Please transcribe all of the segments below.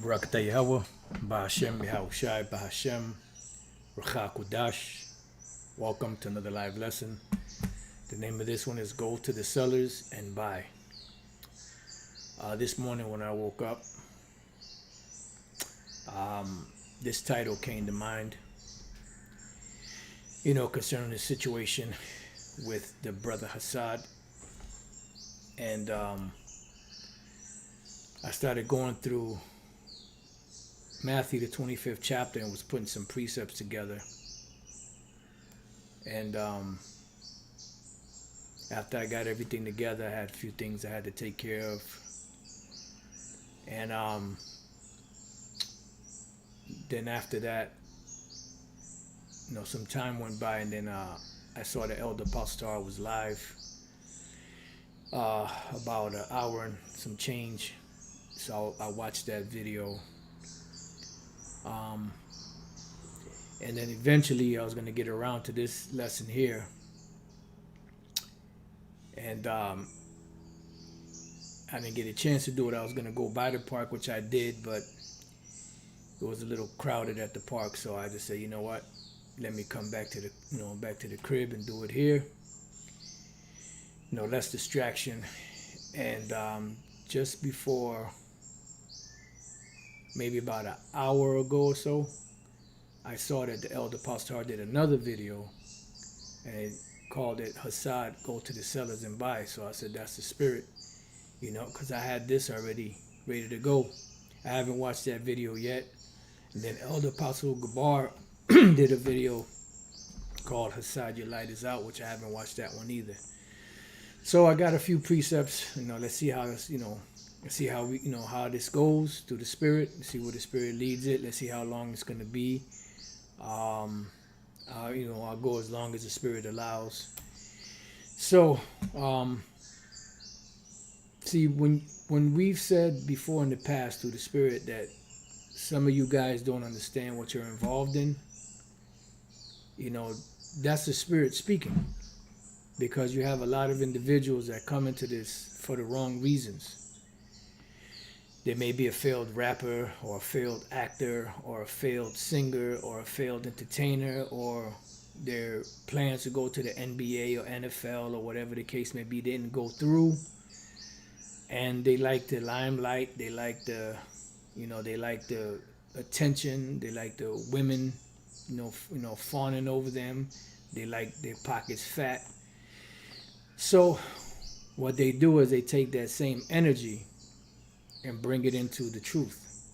Barakatah Yahweh, Bahashem Yahushai, Bahashem, Racha Kudash. Welcome to another live lesson. The name of this one is Go to the Cellars and Buy. This morning when I woke up, this title came to mind, concerning the situation with the brother Hassad. And I started going through Matthew, the 25th chapter, and was putting some precepts together. And after I got everything together, I had a few things I had to take care of. And then after that, some time went by, and then I saw the Elder Pastor was live about an hour and some change. So I watched that video. And then eventually I was going to get around to this lesson here. And I didn't get a chance to do it. I was going to go by the park, which I did, but it was a little crowded at the park. So I just said, you know what? Let me come back to the crib and do it here. Less distraction. And just before, maybe about an hour ago or so, I saw that the Elder Pastor did another video, and it called it Hassad, Go to the Cellars and Buy. So I said, that's the spirit, because I had this already ready to go. I haven't watched that video yet. And then Elder Apostle Gabar did a video called Hassad, Your Light Is Out, which I haven't watched that one either. So I got a few precepts. Let's see how this, let's see how we, how this goes through the spirit. Let's see where the spirit leads it. Let's see how long it's going to be. I'll go as long as the spirit allows. So, see, when we've said before in the past through the spirit that some of you guys don't understand what you're involved in, that's the spirit speaking. Because you have a lot of individuals that come into this for the wrong reasons. They may be a failed rapper, or a failed actor, or a failed singer, or a failed entertainer, or their plans to go to the NBA or NFL or whatever the case may be didn't go through. And they like the limelight, they like the, they like the attention, they like the women, fawning over them, they like their pockets fat. So what they do is they take that same energy and bring it into the truth.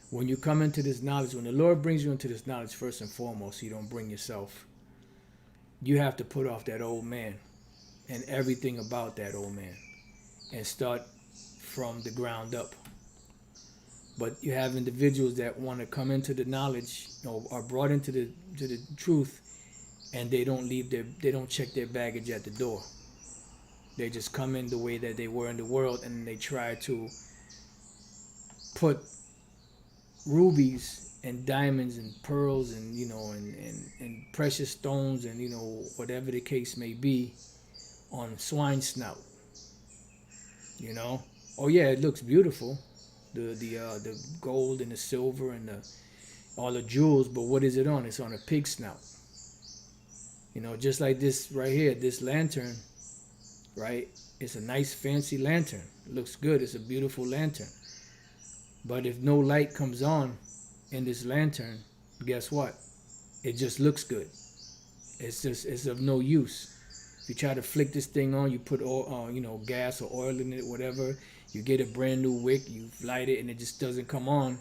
When you come into this knowledge, when the Lord brings you into this knowledge, first and foremost, you don't bring yourself. You have to put off that old man and everything about that old man and start from the ground up. But you have individuals that want to come into the knowledge, are brought into the truth, and they don't check their baggage at the door. They just come in the way that they were in the world, and they try to put rubies and diamonds and pearls and and precious stones and whatever the case may be on swine snout. Oh yeah, it looks beautiful, the gold and the silver and all the jewels, but what is it on? It's on a pig snout. Just like this right here, this lantern, right? It's a nice fancy lantern. It looks good. It's a beautiful lantern. But if no light comes on in this lantern, guess what? It just looks good. It's of no use. If you try to flick this thing on, you put gas or oil in it, whatever, you get a brand new wick, you light it, and it just doesn't come on,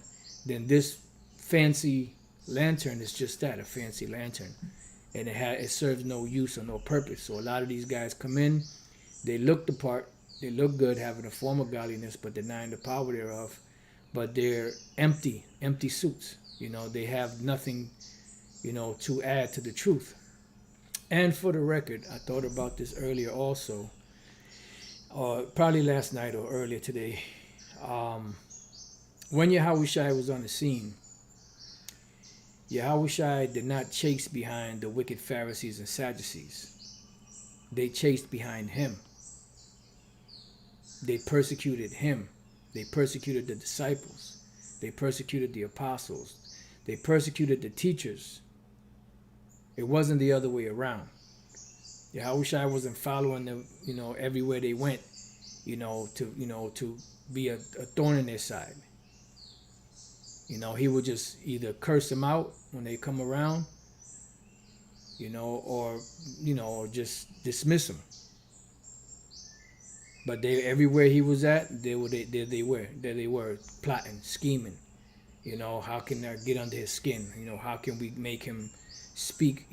then this fancy lantern is just that, a fancy lantern. And it serves no use or no purpose. So a lot of these guys come in, they look the part, they look good, having a form of godliness, but denying the power thereof. But they're empty suits. They have nothing, to add to the truth. And for the record, I thought about this earlier also, probably last night or earlier today. When Yahushua was on the scene, Yahushua did not chase behind the wicked Pharisees and Sadducees. They chased behind him. They persecuted him. They persecuted the disciples. They persecuted the apostles. They persecuted the teachers. It wasn't the other way around. Yahushua wasn't following them, everywhere they went, to be a thorn in their side. He would just either curse them out when they come around, or just dismiss them. But everywhere he was at, there they were plotting, scheming. How can I get under his skin? How can we make him speak?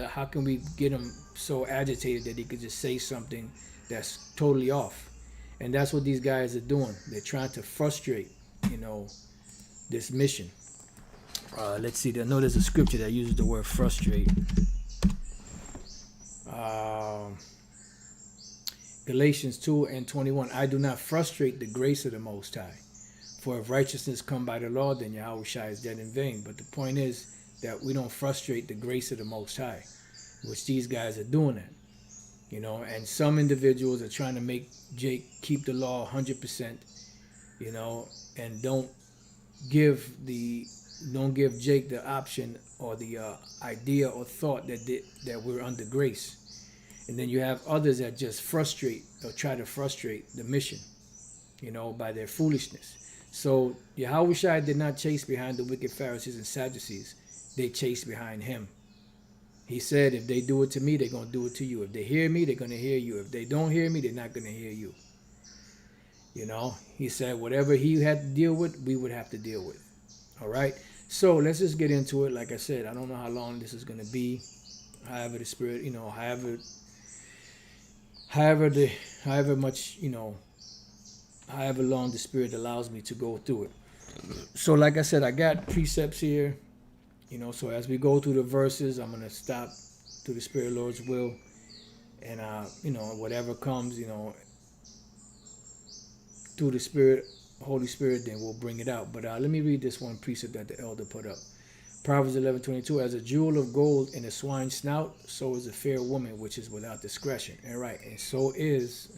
How can we get him so agitated that he could just say something that's totally off? And that's what these guys are doing. They're trying to frustrate, this mission. Let's see. I know there's a scripture that uses the word frustrate. Galatians 2:21. I do not frustrate the grace of the Most High. For if righteousness come by the law, then Yahushua is dead in vain. But the point is that we don't frustrate the grace of the Most High, which these guys are doing that. And some individuals are trying to make Jake keep the law 100%, and don't give Jake the option or the idea or thought that we're under grace. And then you have others that just frustrate or try to frustrate the mission, by their foolishness. So Yahushua did not chase behind the wicked Pharisees and Sadducees. They chased behind him. He said, if they do it to me, they're going to do it to you. If they hear me, they're going to hear you. If they don't hear me, they're not going to hear you. He said whatever he had to deal with, we would have to deal with. All right. So let's just get into it. Like I said, I don't know how long this is going to be. However the Spirit, however long the Spirit allows me to go through it. So like I said, I got precepts here. So as we go through the verses, I'm going to stop through the Spirit Lord's will. And, whatever comes, through the Spirit, Holy Spirit, then we'll bring it out. But let me read this one precept that the elder put up. Proverbs 11:22, as a jewel of gold in a swine's snout, so is a fair woman which is without discretion. And right, and so is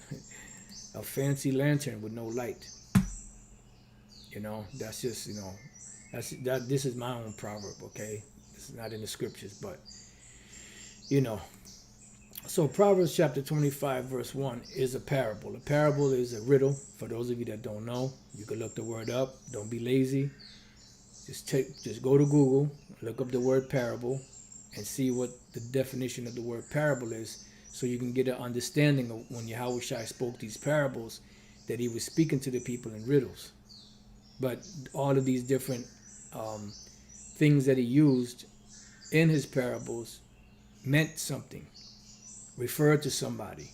a fancy lantern with no light. That's just, this is my own proverb, okay? This is not in the scriptures, but, So Proverbs chapter 25, verse 1 is a parable. A parable is a riddle. For those of you that don't know, you can look the word up. Don't be lazy. Just go to Google, look up the word parable, and see what the definition of the word parable is, so you can get an understanding of when Yahushua spoke these parables, that he was speaking to the people in riddles. But all of these different things that he used in his parables meant something, referred to somebody,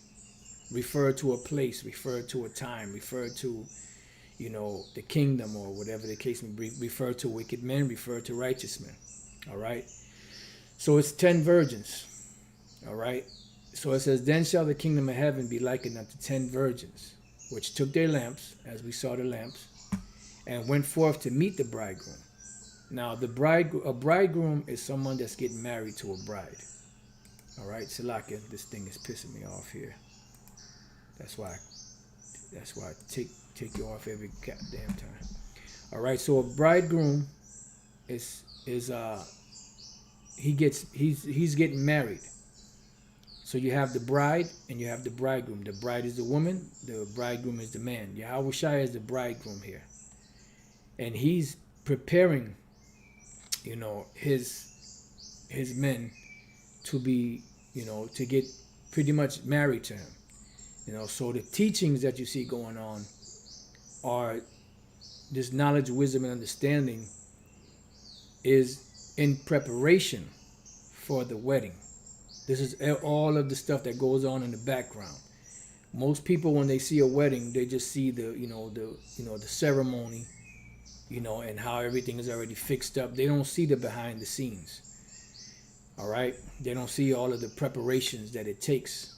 referred to a place, referred to a time, referred to the kingdom, or whatever the case may be, refer to wicked men, refer to righteous men. All right. So it's 10 virgins. All right. So it says, then shall the kingdom of heaven be likened unto 10 virgins, which took their lamps, as we saw the lamps, and went forth to meet the bridegroom. Now, a bridegroom is someone that's getting married to a bride. All right. Salakia, this thing is pissing me off here. That's why I take you off every goddamn time. All right, so a bridegroom he's getting married. So you have the bride and you have the bridegroom. The bride is the woman, the bridegroom is the man. Yahushua is the bridegroom here. And he's preparing, his men to be, to get pretty much married to him. So the teachings that you see going on are this knowledge, wisdom, and understanding is in preparation for the wedding. This is all of the stuff that goes on in the background. Most people, when they see a wedding, they just see the ceremony, and how everything is already fixed up. They don't see the behind the scenes. All right, they don't see all of the preparations that it takes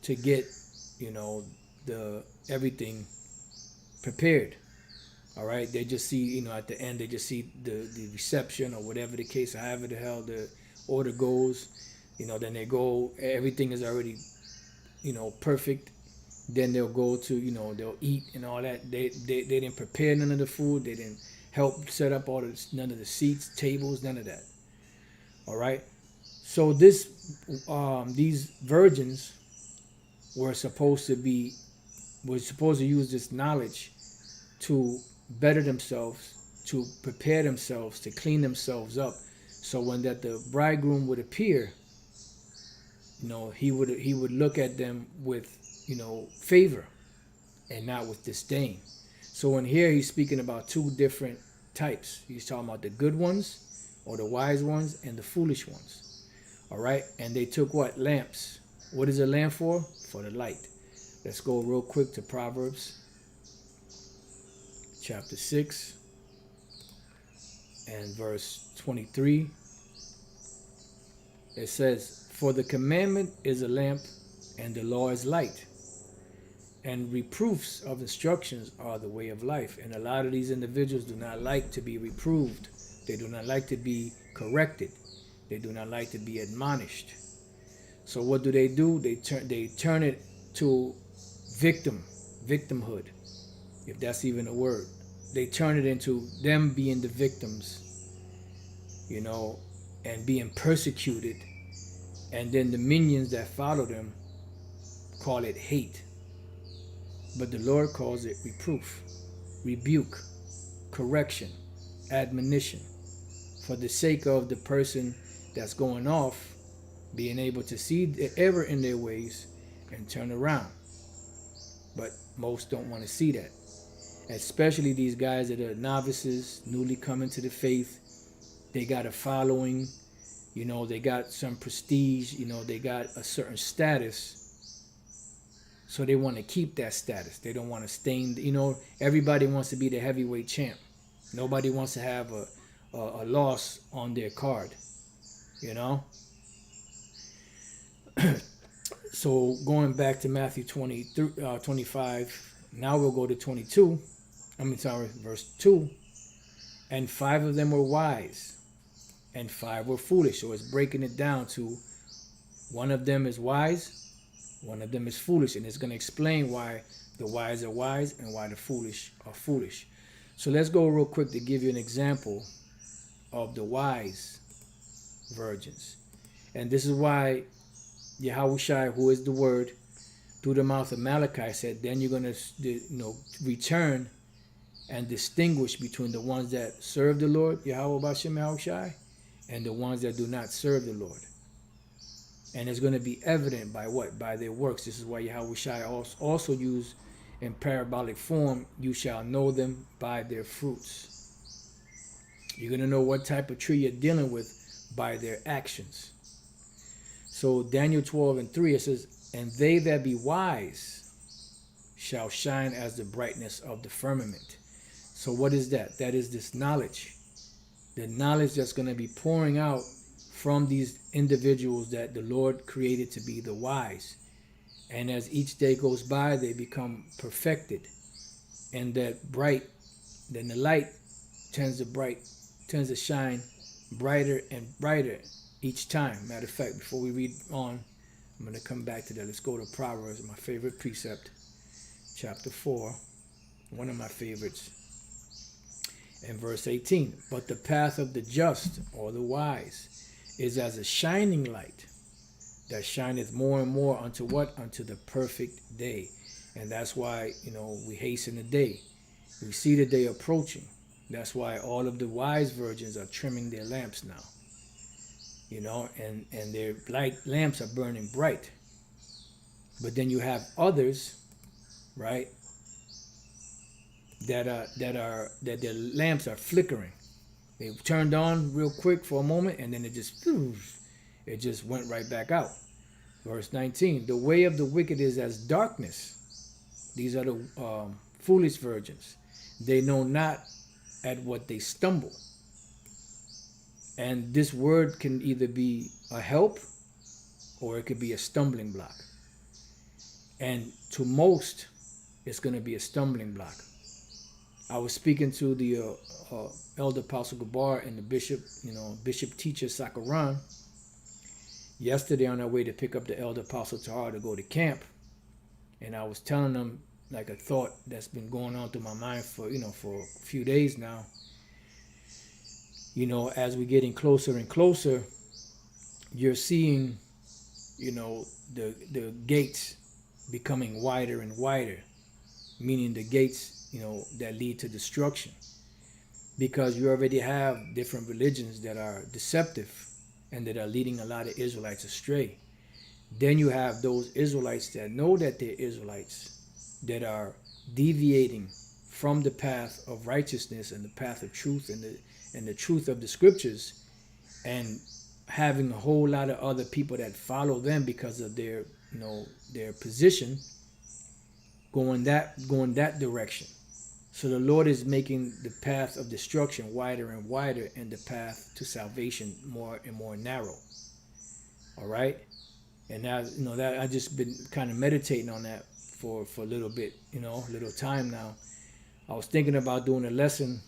to get the everything prepared. All right, they just see, at the end, they just see the reception or whatever the case, however the hell the order goes. Then they go, everything is already, perfect. Then they'll go to, they'll eat and all that. They didn't prepare none of the food. They didn't help set up none of the seats, tables, none of that. All right. So these virgins were supposed to use this knowledge to better themselves, to prepare themselves, to clean themselves up, so when that the bridegroom would appear, he would look at them with favor and not with disdain. So in here he's speaking about two different types. He's talking about the good ones, or the wise ones, and the foolish ones. All right, and they took what? Lamps. What is a lamp for? For the light. Let's go real quick to Proverbs chapter 6 and verse 23. It says, "For the commandment is a lamp, and the law is light, and reproofs of instructions are the way of life." And a lot of these individuals do not like to be reproved. They do not like to be corrected. They do not like to be admonished. So what do? They turn it to victimhood, if that's even a word. They turn it into them being the victims, and being persecuted. And then the minions that follow them call it hate. But the Lord calls it reproof, rebuke, correction, admonition, for the sake of the person that's going off being able to see the error in their ways and turn around. But most don't want to see that, especially these guys that are novices, newly coming to the faith. They got a following, they got some prestige, they got a certain status. So they want to keep that status. They don't want to stain, everybody wants to be the heavyweight champ. Nobody wants to have a loss on their card, So going back to Matthew 25, now we'll go to 22. Verse 2. "And 5 of them were wise, and 5 were foolish." So it's breaking it down to one of them is wise, one of them is foolish. And it's going to explain why the wise are wise and why the foolish are foolish. So let's go real quick to give you an example of the wise virgins. And this is why Yahushua, who is the word, through the mouth of Malachi said, then you're going to return and distinguish between the ones that serve the Lord, Yahweh Bashem Yahushua, and the ones that do not serve the Lord. And it's going to be evident by what? By their works. This is why Yahushua also used in parabolic form, "You shall know them by their fruits." You're going to know what type of tree you're dealing with by their actions. So Daniel 12:3, it says, "And they that be wise shall shine as the brightness of the firmament." So what is that? That is this knowledge. The knowledge that's going to be pouring out from these individuals that the Lord created to be the wise. And as each day goes by, they become perfected. And that then the light tends to shine brighter and brighter each time. Matter of fact, before we read on, I'm going to come back to that. Let's go to Proverbs, my favorite precept, chapter 4, one of my favorites, and verse 18. "But the path of the just, or the wise, is as a shining light that shineth more and more unto what? Unto the perfect day." And that's why, we hasten the day. We see the day approaching. That's why all of the wise virgins are trimming their lamps now. And their light lamps are burning bright. But then you have others, right, that their lamps are flickering. They turned on real quick for a moment, and then it just went right back out. Verse 19, "The way of the wicked is as darkness." These are the foolish virgins. "They know not at what they stumble." And this word can either be a help or it could be a stumbling block. And to most, it's going to be a stumbling block. I was speaking to the Elder Apostle Gabar and the Bishop Teacher Sakaran yesterday on our way to pick up the Elder Apostle Tahar to go to camp. And I was telling them like a thought that's been going on through my mind for for a few days now. As we're getting closer and closer, you're seeing the gates becoming wider and wider, meaning the gates that lead to destruction, because you already have different religions that are deceptive and that are leading a lot of Israelites astray. Then you have those Israelites that know that they're Israelites that are deviating from the path of righteousness and the path of truth and the truth of the scriptures, and having a whole lot of other people that follow them because of their position going that direction. So the Lord is making the path of destruction wider and wider, and the path to salvation more and more narrow. All right. And now, that I just been kind of meditating on that for a little bit, a little time now. I was thinking about doing a lesson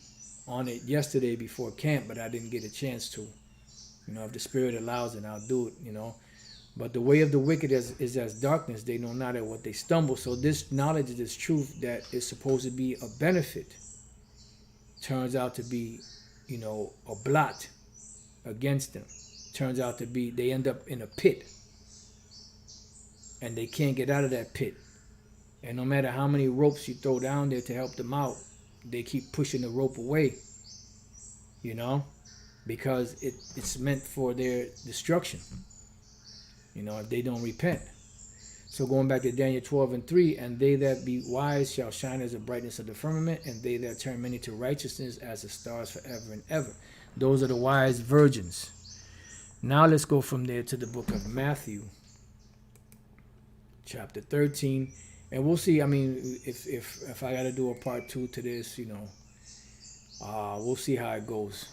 on it yesterday before camp, but I didn't get a chance to. If the Spirit allows it, I'll do it, But the way of the wicked is as darkness. They know not at what they stumble. So this knowledge of this truth that is supposed to be a benefit turns out to be, a blot against them. Turns out to be, they end up in a pit. And they can't get out of that pit. And no matter how many ropes you throw down there to help them out, they keep pushing the rope away, because it's meant for their destruction, if they don't repent. So going back to Daniel 12:3, and they that be wise shall shine as the brightness of the firmament, and they that turn many to righteousness as the stars forever and ever. Those are the wise virgins. Now let's go from there to the book of Matthew, chapter 13, and we'll see. I mean, if I got to do a part 2 to this, we'll see how it goes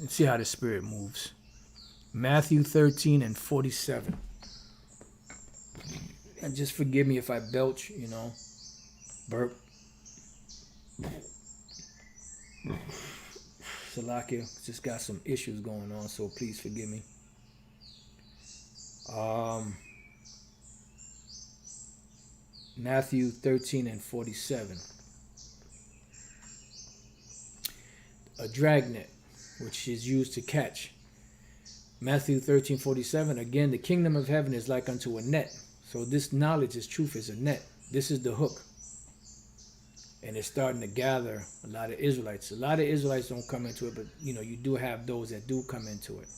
and see how the Spirit moves. Matthew 13 and 47. And just forgive me if I belch, burp. Salakia, just got some issues going on, so please forgive me. Matthew 13 and 47. A dragnet, which is used to catch. Matthew 13:47. Again, the kingdom of heaven is like unto a net. So this knowledge, this truth is a net. This is the hook. And it's starting to gather a lot of Israelites. A lot of Israelites don't come into it, but you do have those that do come into it.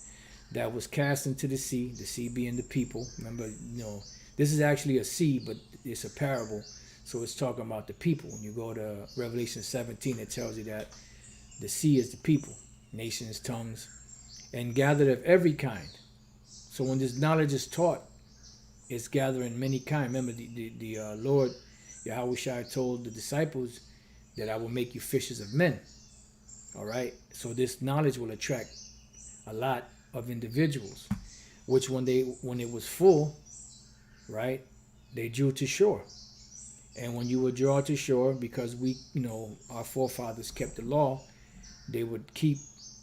That was cast into the sea being the people. Remember, this is actually a sea, but it's a parable. So it's talking about the people. When you go to Revelation 17, it tells you that the sea is the people, nations, tongues, and gathered of every kind. So when this knowledge is taught, it's gathering many kind. Remember, the Lord, Yahushua, told the disciples that I will make you fishers of men. All right? So this knowledge will attract a lot of individuals, which when it was full, right, they drew to shore. And when you would draw to shore, because our forefathers kept the law, they would keep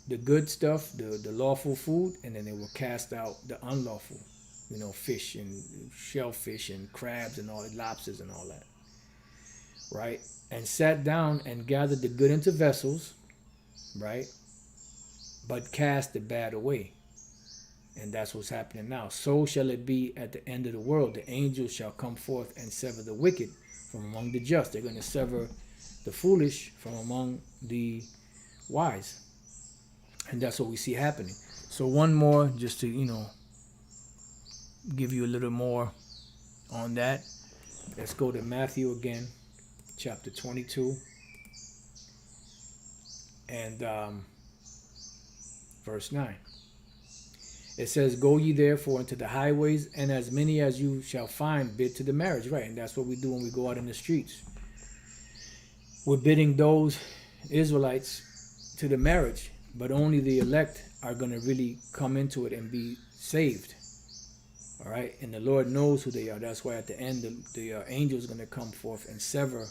the good stuff, the lawful food, and then they would cast out the unlawful, fish and shellfish and crabs and all that, lobsters and all that, right? And sat down and gathered the good into vessels, right? But cast the bad away. And that's what's happening now. So shall it be at the end of the world. The angels shall come forth and sever the wicked from among the just. They're going to sever the foolish from among the wise. And that's what we see happening. So one more, just to, give you a little more on that. Let's go to Matthew again, chapter 22. And verse 9. It says, go ye therefore into the highways, and as many as you shall find, bid to the marriage. Right, and that's what we do when we go out in the streets. We're bidding those Israelites to the marriage, but only the elect are going to really come into it and be saved. All right, and the Lord knows who they are. That's why at the end, the angel is going to come forth and sever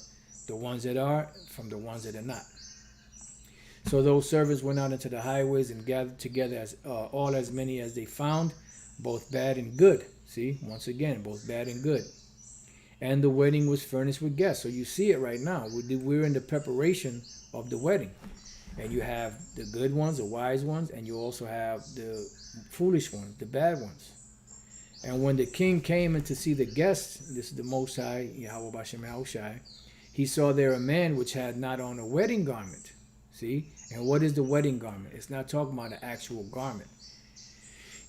the ones that are from the ones that are not. So those servants went out into the highways and gathered together as many as they found, both bad and good. See, once again, both bad and good. and the wedding was furnished with guests. So you see it right now. We're in the preparation of the wedding. And you have the good ones, the wise ones, and you also have the foolish ones, the bad ones. And when the king came in to see the guests, this is the Most High, Yahweh Bashem Yahushai, he saw there a man which had not on a wedding garment. See? And what is the wedding garment? It's not talking about an actual garment.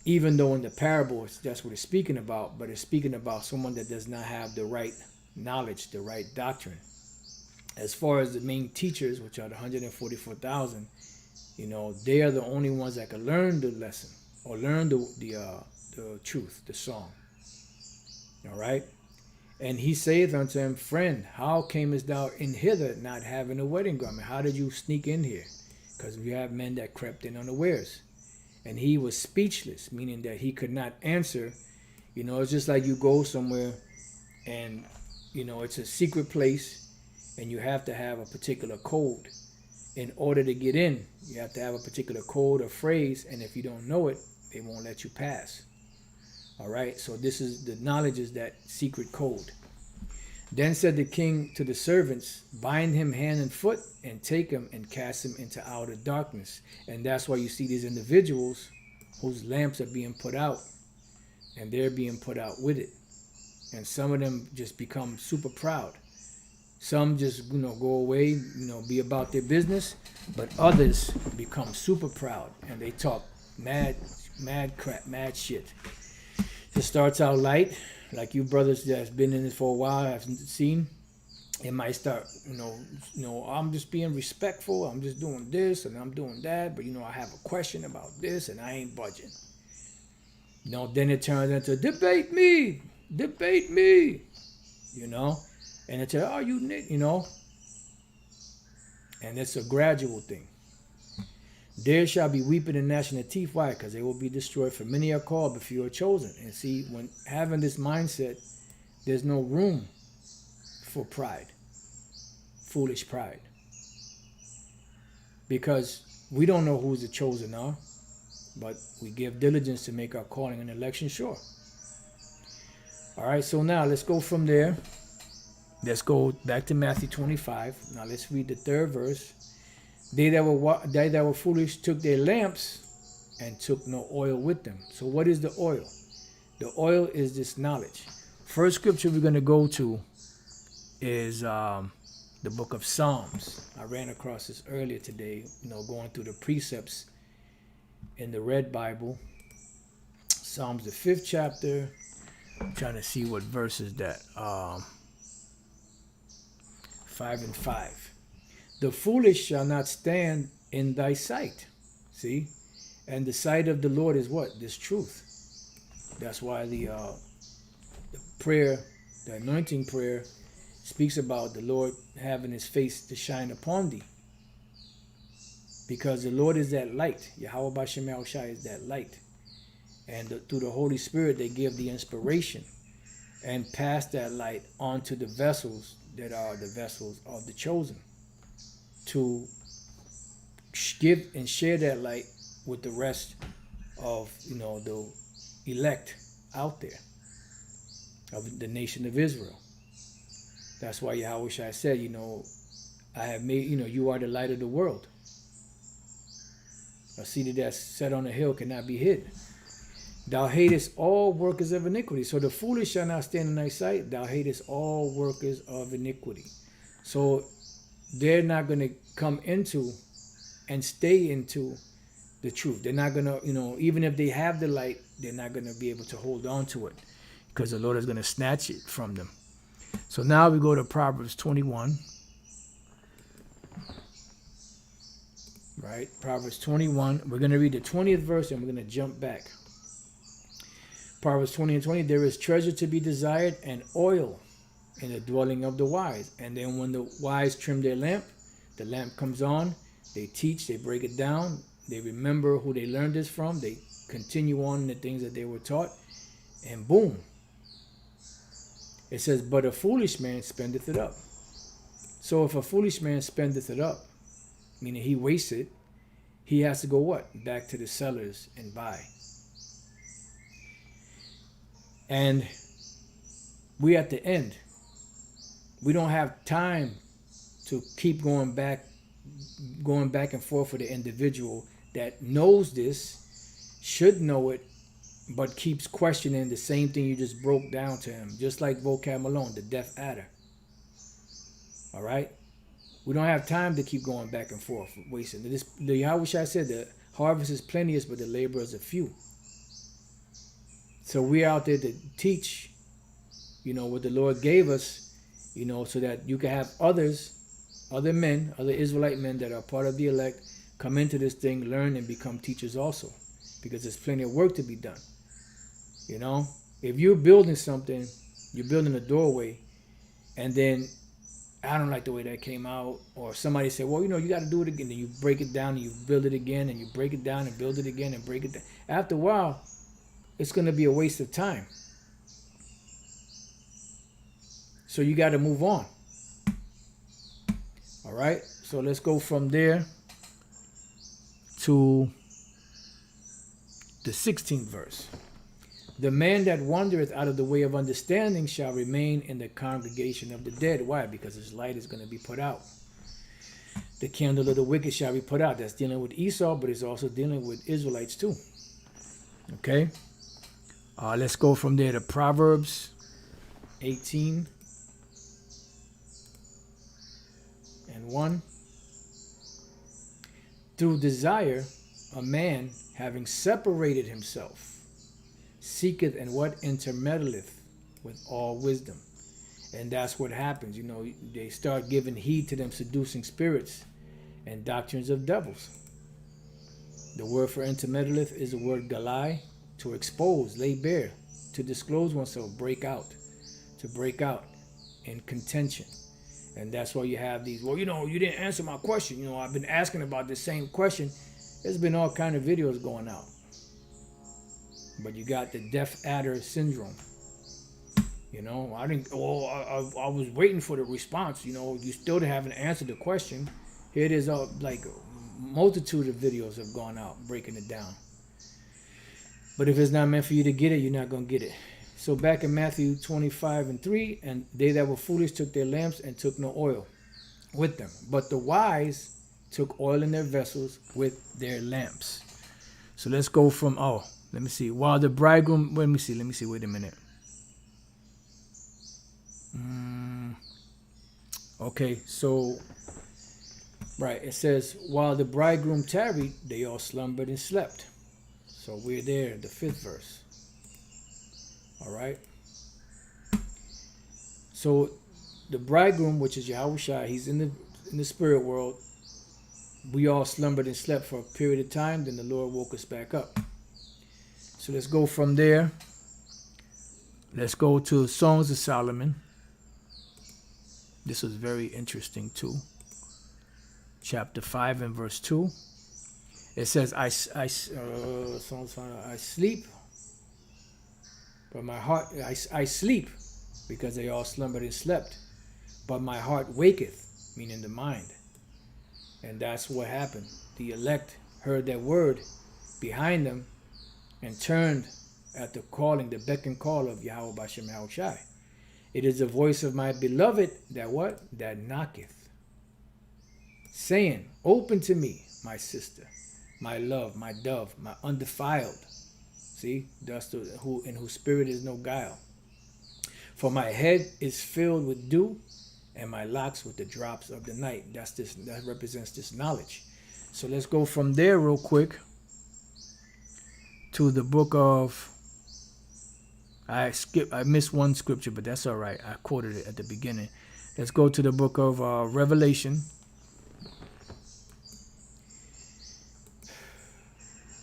Even though in the parable, that's what it's speaking about, but it's speaking about someone that does not have the right knowledge, the right doctrine. As far as the main teachers, which are the 144,000, they are the only ones that can learn the lesson or learn the truth, the song. All right? And he saith unto him, Friend, how camest thou in hither not having a wedding garment? How did you sneak in here? Because we have men that crept in unawares. And he was speechless, meaning that he could not answer. It's just like you go somewhere and, it's a secret place and you have to have a particular code. In order to get in, you have to have a particular code or phrase, and if you don't know it, they won't let you pass. All right, so this is the knowledge is that secret code. Then said the king to the servants, Bind him hand and foot, and take him and cast him into outer darkness. And that's why you see these individuals whose lamps are being put out, and they're being put out with it. And some of them just become super proud. Some just, go away, be about their business, but others become super proud and they talk mad crap, mad shit. It starts out light, like you brothers that's been in this for a while have seen. It might start, I'm just being respectful, I'm just doing this and I'm doing that, but I have a question about this and I ain't budging. Then it turns into debate me. And it's and it's a gradual thing. There shall be weeping and gnashing of teeth. Why? Because they will be destroyed. For many are called, but few are chosen. And see, when having this mindset, there's no room for pride, foolish pride. Because we don't know who's the chosen are, but we give diligence to make our calling and election sure. All right, so now let's go from there. Let's go back to Matthew 25. Now let's read the third verse. They that were foolish took their lamps and took no oil with them. So what is the oil? The oil is this knowledge. First scripture we're going to go to is the book of Psalms. I ran across this earlier today, going through the precepts in the Red Bible. Psalms, the 5th chapter. I'm trying to see what verse is that. 5 and 5. The foolish shall not stand in thy sight. See? And the sight of the Lord is what? This truth. That's why the prayer, the anointing prayer, speaks about the Lord having his face to shine upon thee. Because the Lord is that light. Yahweh Bashem Yahushai is that light. And through the Holy Spirit, they give the inspiration and pass that light onto the vessels that are the vessels of the chosen, to give and share that light with the rest of the elect out there of the nation of Israel. That's why Yahushua said, I have made, you are the light of the world. A city that's set on a hill cannot be hid. Thou hatest all workers of iniquity. So the foolish shall not stand in thy sight. Thou hatest all workers of iniquity. So they're not going to come into and stay into the truth. They're not going to, even if they have the light, they're not going to be able to hold on to it because the Lord is going to snatch it from them. So now we go to Proverbs 21. Right? Proverbs 21. We're going to read the 20th verse and we're going to jump back. Proverbs 20 and 20, there is treasure to be desired and oil in the dwelling of the wise. And then when the wise trim their lamp, the lamp comes on, they teach, they break it down, they remember who they learned this from, they continue on the things that they were taught, and boom. It says, but a foolish man spendeth it up. So if a foolish man spendeth it up, meaning he wastes it, he has to go what? Back to the sellers and buy. And we're at the end. We don't have time to keep going back and forth with the individual that knows this, should know it, but keeps questioning the same thing you just broke down to him. Just like Vocab Malone, the deaf adder. All right? We don't have time to keep going back and forth, wasting. The Yahushua said the harvest is plenteous, but the laborers are few. So we're out there to teach, what the Lord gave us, so that you can have other men, other Israelite men that are part of the elect, come into this thing, learn, and become teachers also. Because there's plenty of work to be done. If you're building something, you're building a doorway, and then I don't like the way that came out, or somebody said, well, you got to do it again. Then you break it down and you build it again, and you break it down and build it again and break it down. After a while, it's going to be a waste of time. So you got to move on. All right? So let's go from there to the 16th verse. The man that wandereth out of the way of understanding shall remain in the congregation of the dead. Why? Because his light is going to be put out. The candle of the wicked shall be put out. That's dealing with Esau, but it's also dealing with Israelites too. Okay? Let's go from there to Proverbs 18 and 1. Through desire, a man, having separated himself, seeketh and what intermeddleth with all wisdom. And that's what happens. They start giving heed to them seducing spirits and doctrines of devils. The word for intermeddleth is the word galai, to expose, lay bare, to disclose oneself, break out, to break out in contention. And that's why you have these, you didn't answer my question. I've been asking about this same question. There's been all kind of videos going out. But you got the deaf adder syndrome. I was waiting for the response. You still haven't answered the question. Here it is, like a multitude of videos have gone out breaking it down. But if it's not meant for you to get it, you're not going to get it. So back in Matthew 25 and 3, and they that were foolish took their lamps and took no oil with them. But the wise took oil in their vessels with their lamps. So let's go from, let me see. While the bridegroom, wait a minute. Okay, so, right, it says, while the bridegroom tarried, they all slumbered and slept. So we're there, the 5th verse. All right. So the bridegroom, which is Yahushua, he's in the spirit world. We all slumbered and slept for a period of time. Then the Lord woke us back up. So let's go from there. Let's go to Songs of Solomon. This was very interesting too. Chapter 5 and verse 2. It says, I sleep, but my heart, I sleep, because they all slumbered and slept. But my heart waketh, meaning the mind. And that's what happened. The elect heard that word behind them and turned at the calling, the beck and call of Yahweh Bashem Yahushai. It is the voice of my beloved that what? That knocketh, saying, open to me, my sister, my love, my dove, my undefiled. See, that's in whose spirit is no guile. For my head is filled with dew, and my locks with the drops of the night. That represents this knowledge. So let's go from there real quick to the book of, I missed one scripture, but that's all right. I quoted it at the beginning. Let's go to the book of Revelation,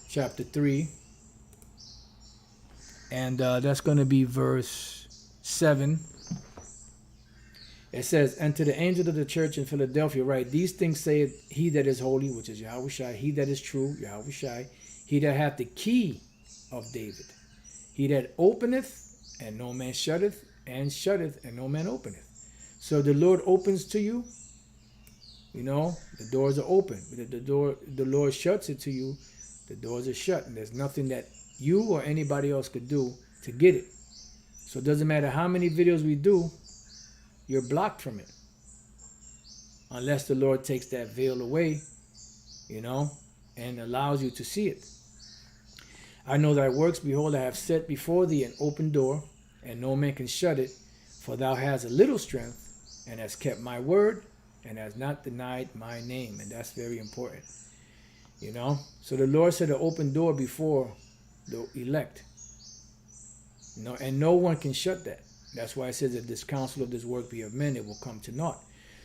chapter 3. And that's going to be verse 7. It says, and to the angel of the church in Philadelphia write, these things saith he that is holy, which is Yahushai, he that is true, Yahushai, he that hath the key of David, he that openeth, and no man shutteth, and shutteth, and no man openeth. So the Lord opens to you, the doors are open. But if the Lord shuts it to you, the doors are shut, and there's nothing that you or anybody else could do to get it. So it doesn't matter how many videos we do, you're blocked from it. Unless the Lord takes that veil away, and allows you to see it. I know thy works. Behold, I have set before thee an open door, and no man can shut it. For thou hast a little strength, and hast kept my word, and hast not denied my name. And that's very important. So the Lord set an open door before the elect. And no one can shut that. That's why it says that this counsel of this work be of men, it will come to naught.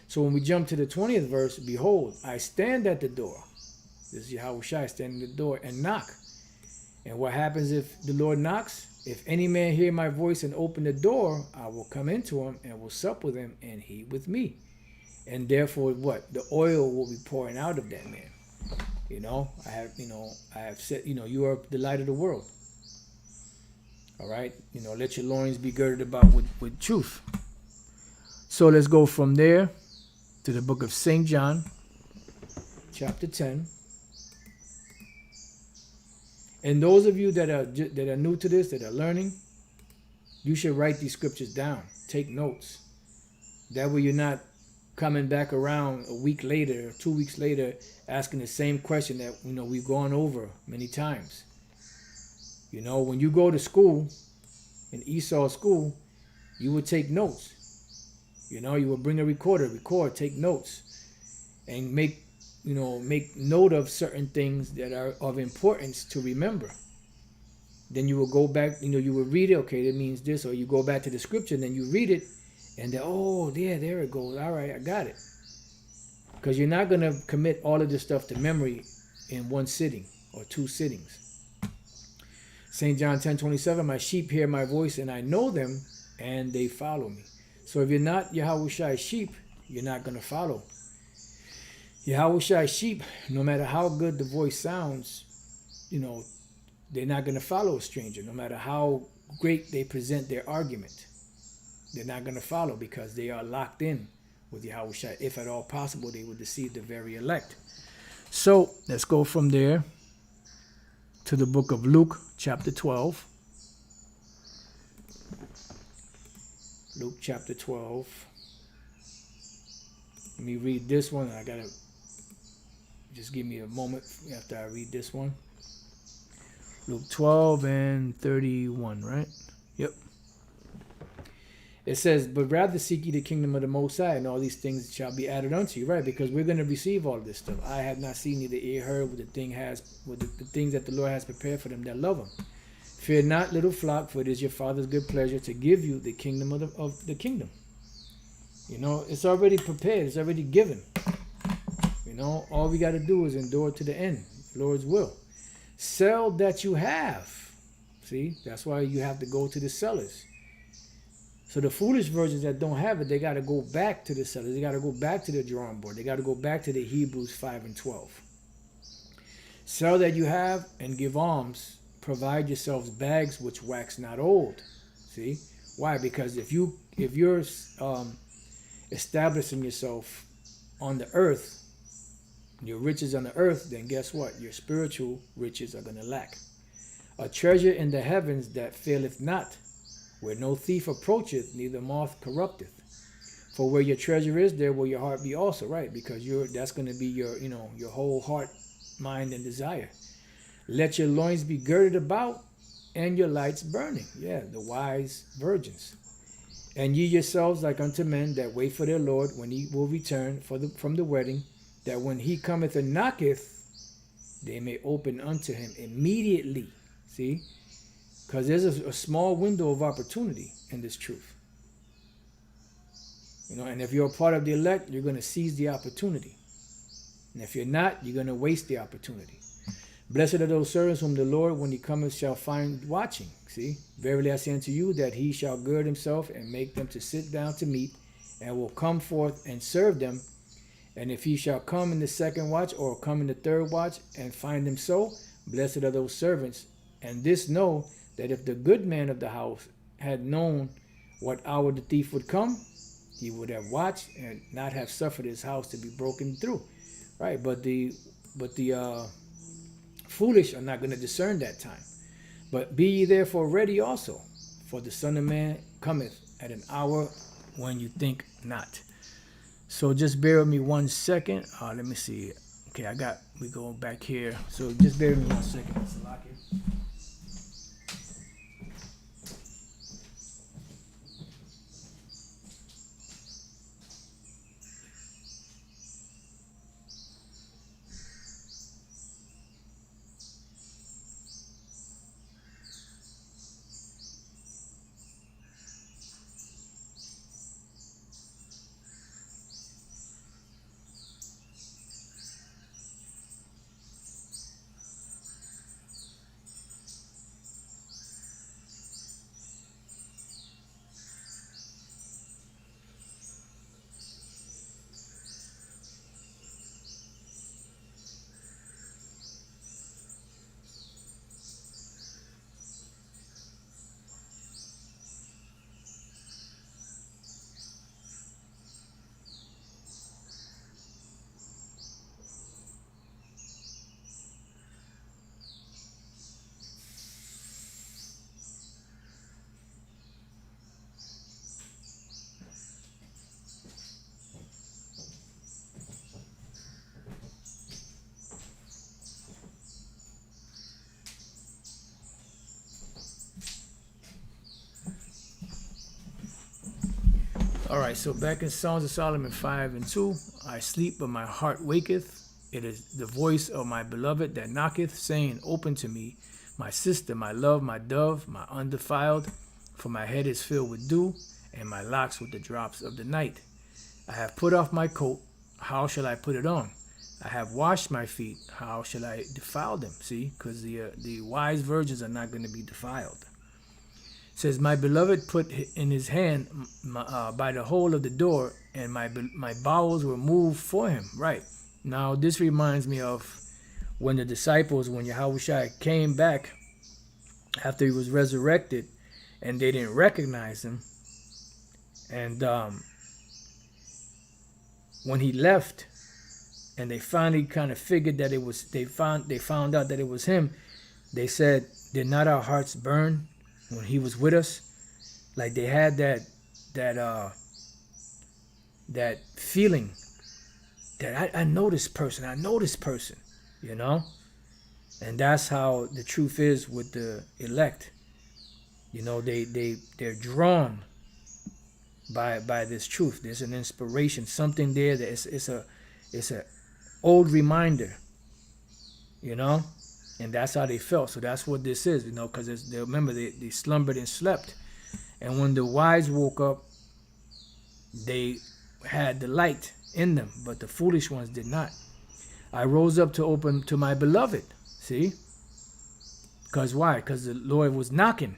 So when we jump to the 20th verse, behold, I stand at the door. This is Yahushua standing at the door and knock. And what happens if the Lord knocks? If any man hear my voice and open the door, I will come into him and will sup with him and he with me. And therefore what? The oil will be pouring out of that man. I have said, you are the light of the world. All right. Let your loins be girded about with truth. So let's go from there to the book of St. John, chapter 10. And those of you that are new to this, that are learning, you should write these scriptures down. Take notes. That way you're not coming back around a week later, 2 weeks later, asking the same question that we've gone over many times. When you go to school, in Esau school, you would take notes. You would bring a recorder, take notes, and make note of certain things that are of importance to remember. Then you will go back, you will read it, okay, that means this, or you go back to the scripture, and then you read it, and then, oh, yeah, there it goes. All right, I got it. Because you're not going to commit all of this stuff to memory in one sitting or two sittings. St. John 10:27, my sheep hear my voice, and I know them, and they follow me. So if you're not Yahushua's sheep, you're not going to follow. Yahushua's sheep, no matter how good the voice sounds, they're not going to follow a stranger. No matter how great they present their argument, they're not going to follow because they are locked in with Yahushua. If at all possible, they will deceive the very elect. So let's go from there to the book of Luke, chapter 12. Luke chapter 12. Let me read this one. I gotta just give me a moment after I read this one. Luke 12 and 31, right? Yep. It says, but rather seek ye the kingdom of the Most High, and all these things shall be added unto you, right? Because we're going to receive all this stuff. I have not seen neither ear heard what the things that the Lord has prepared for them that love him. Fear not, little flock, for it is your Father's good pleasure to give you the kingdom of the kingdom. It's already prepared. It's already given. All we got to do is endure to the end. Lord's will. Sell that you have. See, that's why you have to go to the sellers. So the foolish virgins that don't have it, they got to go back to the sellers. They got to go back to the drawing board. They got to go back to the Hebrews 5 and 12. Sell that you have and give alms. Provide yourselves bags which wax not old. See? Why? Because if you're establishing yourself on the earth, your riches on the earth, then guess what? Your spiritual riches are going to lack. A treasure in the heavens that faileth not, where no thief approacheth, neither moth corrupteth. For where your treasure is, there will your heart be also, right? Because that's going to be your whole heart, mind, and desire. Let your loins be girded about, and your lights burning. Yeah, the wise virgins. And ye yourselves like unto men that wait for their Lord, when he will return from the wedding, that when he cometh and knocketh, they may open unto him immediately. See? Because there's a small window of opportunity in this truth. And if you're a part of the elect, you're going to seize the opportunity. And if you're not, you're going to waste the opportunity. Blessed are those servants whom the Lord, when he cometh, shall find watching. See? Verily I say unto you, that he shall gird himself and make them to sit down to meat, and will come forth and serve them. And if he shall come in the second watch, or come in the third watch, and find them so, blessed are those servants. And this know, that if the good man of the house had known what hour the thief would come, he would have watched and not have suffered his house to be broken through. Right? But the foolish are not going to discern that time. But be ye therefore ready also, for the Son of Man cometh at an hour when you think not. So just bear with me 1 second. Let me see. Okay, we go back here. So just bear with me 1 second. Let's lock it. All right, so back in Songs of Solomon 5 and 2, I sleep, but my heart waketh. It is the voice of my beloved that knocketh, saying, Open to me, my sister, my love, my dove, my undefiled. For my head is filled with dew, and my locks with the drops of the night. I have put off my coat, how shall I put it on? I have washed my feet, how shall I defile them? See, because the wise virgins are not going to be defiled. It says, my beloved put in his hand by the hole of the door, and my bowels were moved for him. Right. Now, this reminds me of when the disciples, when Yahushua came back after he was resurrected, and they didn't recognize him. And when he left, and they finally kind of figured that it was, they found out that it was him, they said, did not our hearts burn when he was with us? Like they had that feeling that I know this person, you know? And that's how the truth is with the elect. You know, they're drawn by this truth. There's an inspiration, something there that it's a old reminder, you know? And that's how they felt. So that's what this is, you know, because remember, they slumbered and slept. And when the wise woke up, they had the light in them, but the foolish ones did not. I rose up to open to my beloved. See? Because why? Because the Lord was knocking.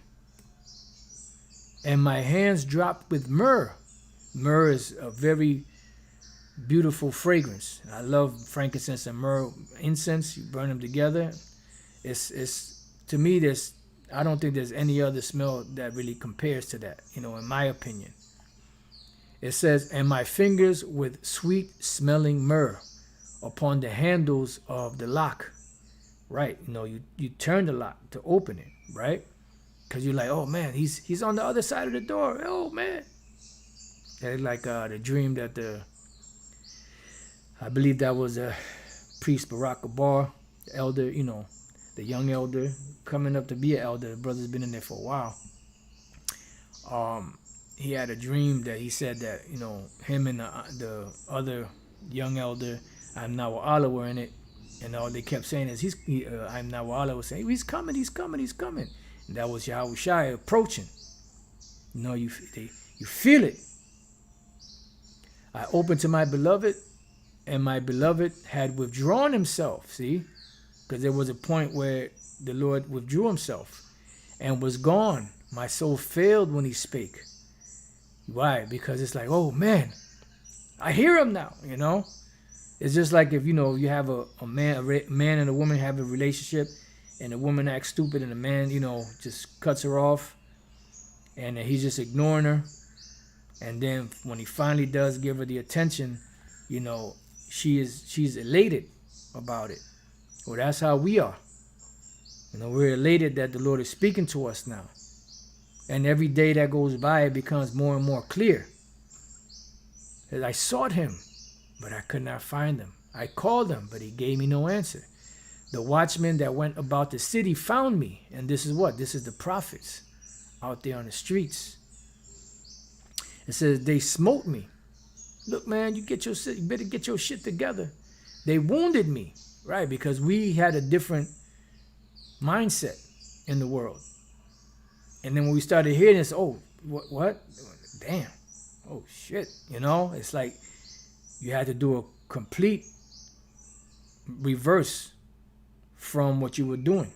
And my hands dropped with myrrh. Myrrh is a very beautiful fragrance. I love frankincense and myrrh incense. You burn them together. It's to me, I don't think there's any other smell that really compares to that, you know, in my opinion. It says, and my fingers with sweet smelling myrrh upon the handles of the lock. Right, you know, you turn the lock to open it, right? Because you're like, oh man, he's on the other side of the door. Oh man. And like the dream that I believe that was priest Barak Abar, the elder, you know, the young elder coming up to be an elder. The brother's been in there for a while. He had a dream that he said that, you know, him and the other young elder, I'm now Allah, were in it. And all they kept saying is, I'm now Allah was saying, he's coming. And that was Yahushua approaching. You know, you feel it. I opened to my beloved, and my beloved had withdrawn himself. See? Because there was a point where the Lord withdrew himself and was gone. My soul failed when he spake. Why? Because it's like, oh man, I hear him now, you know? It's just like if, you know, you have a man and a woman have a relationship, and the woman acts stupid and the man, you know, just cuts her off, and he's just ignoring her. And then when he finally does give her the attention, you know, she's elated about it. Well, that's how we are. You know, we're elated that the Lord is speaking to us now. And every day that goes by, it becomes more and more clear. And I sought him, but I could not find him. I called him, but he gave me no answer. The watchmen that went about the city found me. And this is what? This is the prophets out there on the streets. It says, they smote me. Look, man, you better get your shit together. They wounded me, right? Because we had a different mindset in the world. And then when we started hearing this, oh, what? Damn. Oh, shit. You know, it's like you had to do a complete reverse from what you were doing,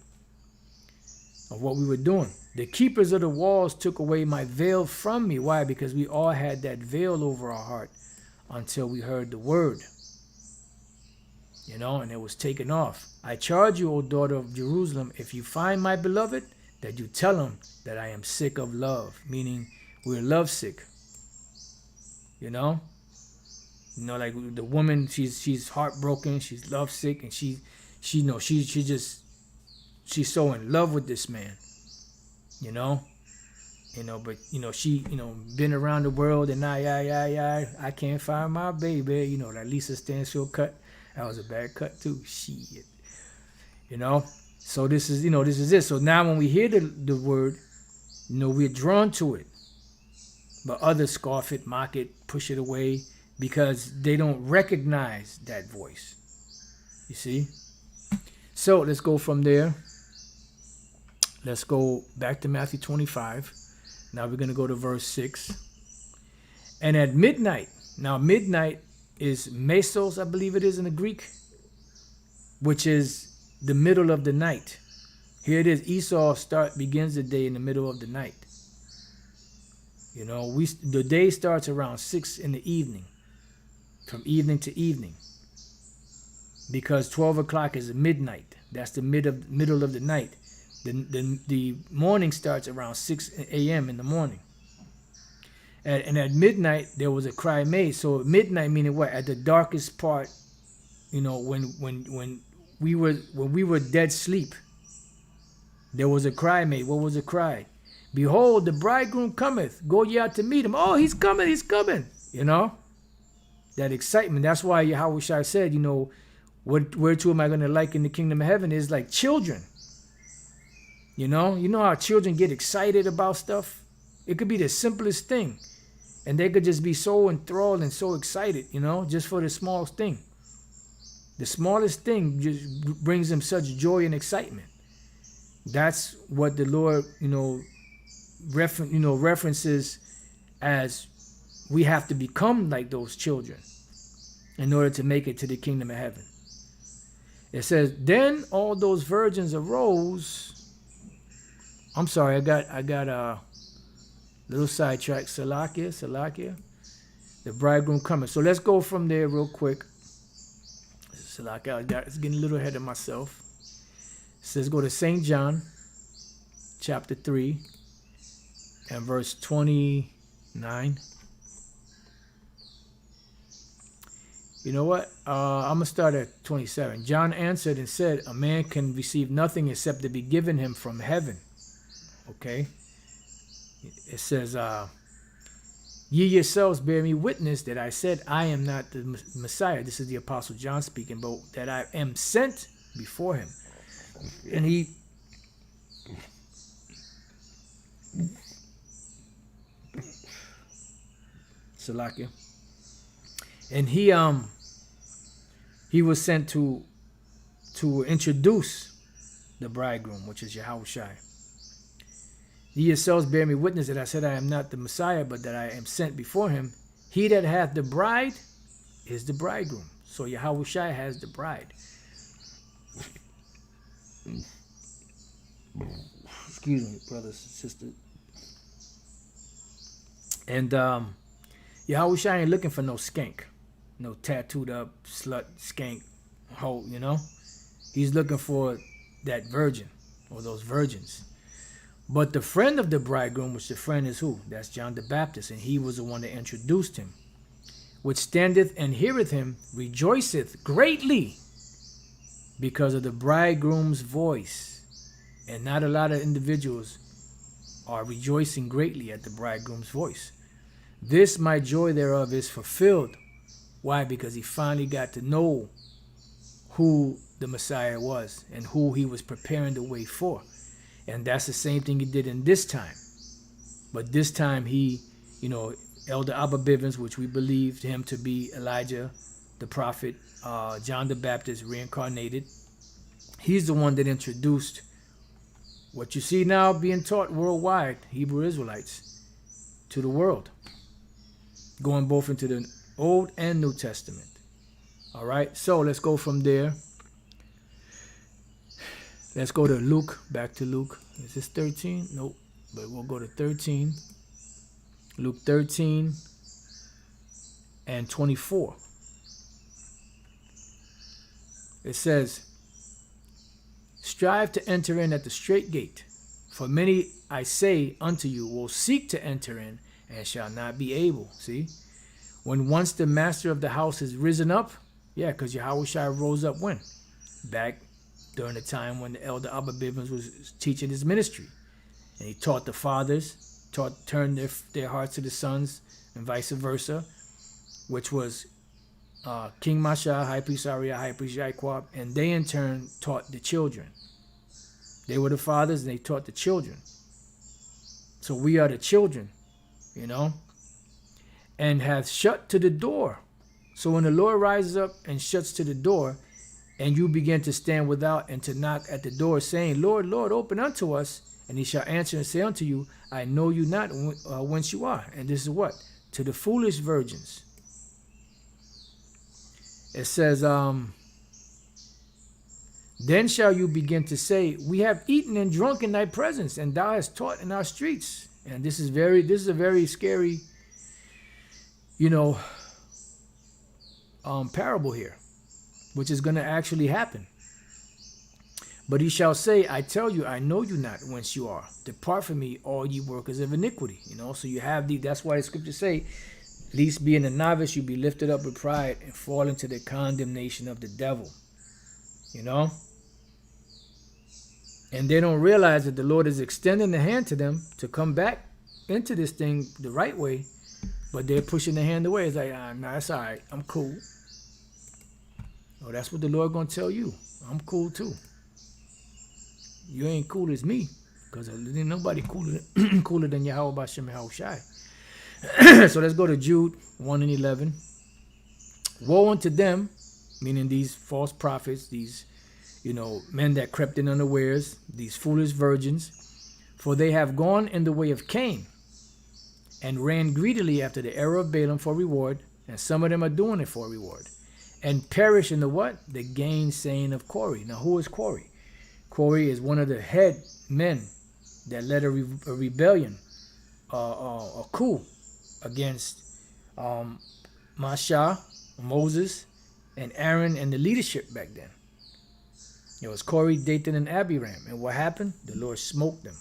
of what we were doing. The keepers of the walls took away my veil from me. Why? Because we all had that veil over our heart until we heard the word, you know, and it was taken off. I charge you, O daughter of Jerusalem, if you find my beloved, that you tell him that I am sick of love, meaning we're lovesick. You know, like the woman, she's heartbroken, she's lovesick, and she's so in love with this man, but she been around the world, and I can't find my baby, that Lisa Stansfield cut. That was a bad cut too. Shit. So this is it. So now when we hear the word, we're drawn to it. But others scoff it, mock it, push it away because they don't recognize that voice. You see? So let's go from there. Let's go back to Matthew 25. Now we're going to go to verse 6. And at midnight, now midnight is mesos, I believe it is in the Greek, which is the middle of the night. Here it is. Esau begins the day in the middle of the night. The day starts around 6 in the evening, from evening to evening, because 12 o'clock is midnight. That's the middle of the night. The morning starts around 6 a.m. in the morning. And at midnight, there was a cry made. So midnight meaning what? At the darkest part, when we were dead sleep, there was a cry made. What was the cry? Behold, the bridegroom cometh. Go ye out to meet him. Oh, he's coming, he's coming. That excitement. That's why Yahweh Shai said, whereto am I going to liken the kingdom of heaven is like children. You know how children get excited about stuff? It could be the simplest thing. And they could just be so enthralled and so excited, just for the smallest thing. The smallest thing just brings them such joy and excitement. That's what the Lord, references as we have to become like those children in order to make it to the kingdom of heaven. It says, then all those virgins arose. I'm sorry, I got a little sidetrack. Salakia. The bridegroom coming. So let's go from there real quick. Salakia, it's getting a little ahead of myself. It says go to St. John, chapter 3, and verse 29. You know what? I'm going to start at 27. John answered and said, a man can receive nothing except to be given him from heaven. Okay? It says, ye yourselves bear me witness that I said, I am not the Messiah. This is the Apostle John speaking, but that I am sent before him. And he... Salakia. And he was sent to introduce the bridegroom, which is Yahweh Shai. Ye yourselves bear me witness that I said I am not the Messiah, but that I am sent before him. He that hath the bride is the bridegroom. So Yahweh Shai has the bride. Excuse me, brothers and sisters. And Yahweh Shai ain't looking for no skank, no tattooed up slut, skank, hoe, He's looking for that virgin or those virgins. But the friend of the bridegroom, which the friend is who? That's John the Baptist, and he was the one that introduced him. Which standeth and heareth him, rejoiceth greatly because of the bridegroom's voice. And not a lot of individuals are rejoicing greatly at the bridegroom's voice. This my joy thereof is fulfilled. Why? Because he finally got to know who the Messiah was and who he was preparing the way for. And that's the same thing he did in this time. But this time he, Elder Abba Bivens, which we believed him to be Elijah, the prophet, John the Baptist reincarnated. He's the one that introduced what you see now being taught worldwide, Hebrew Israelites, to the world, going both into the Old and New Testament. All right, so let's go from there. Let's go to Luke, back to Luke. Is this 13? Nope, but we'll go to 13. Luke 13 and 24. It says, strive to enter in at the straight gate, for many, I say unto you, will seek to enter in and shall not be able. See? When once the master of the house is risen up, because Yahushua rose up when? Back during the time when the elder Abba Bivens was teaching his ministry. And he taught the fathers, turned their hearts to the sons, and vice versa, which was King Masha, High Priest Arya, High Priest Yaikwab, and they in turn taught the children. They were the fathers and they taught the children. So we are the children, and hath shut to the door. So when the Lord rises up and shuts to the door, and you begin to stand without and to knock at the door, saying, Lord, Lord, open unto us, and he shall answer and say unto you, I know you not whence you are. And this is what? To the foolish virgins. It says, then shall you begin to say, we have eaten and drunk in thy presence, and thou hast taught in our streets. And this is a very scary, parable here, which is going to actually happen. But he shall say, I tell you, I know you not whence you are. Depart from me, all ye workers of iniquity. So you have that's why the scriptures say, least being a novice, you be lifted up with pride and fall into the condemnation of the devil. And they don't realize that the Lord is extending the hand to them to come back into this thing the right way, but they're pushing the hand away. It's like, nah, that's all right. I'm cool. Oh, that's what the Lord going to tell you. I'm cool too. You ain't cool as me, because there ain't nobody cooler than Yahweh Bashem Yahushai. So let's go to Jude 1 and 11. Woe unto them, meaning these false prophets, these, men that crept in unawares, these foolish virgins, for they have gone in the way of Cain and ran greedily after the error of Balaam for reward, and some of them are doing it for reward, and perish in the what? The gainsaying of Corey. Now, who is Corey? Corey is one of the head men that led a rebellion, a coup against Masha, Moses, and Aaron and the leadership back then. It was Corey, Dathan, and Abiram. And what happened? The Lord smoked them.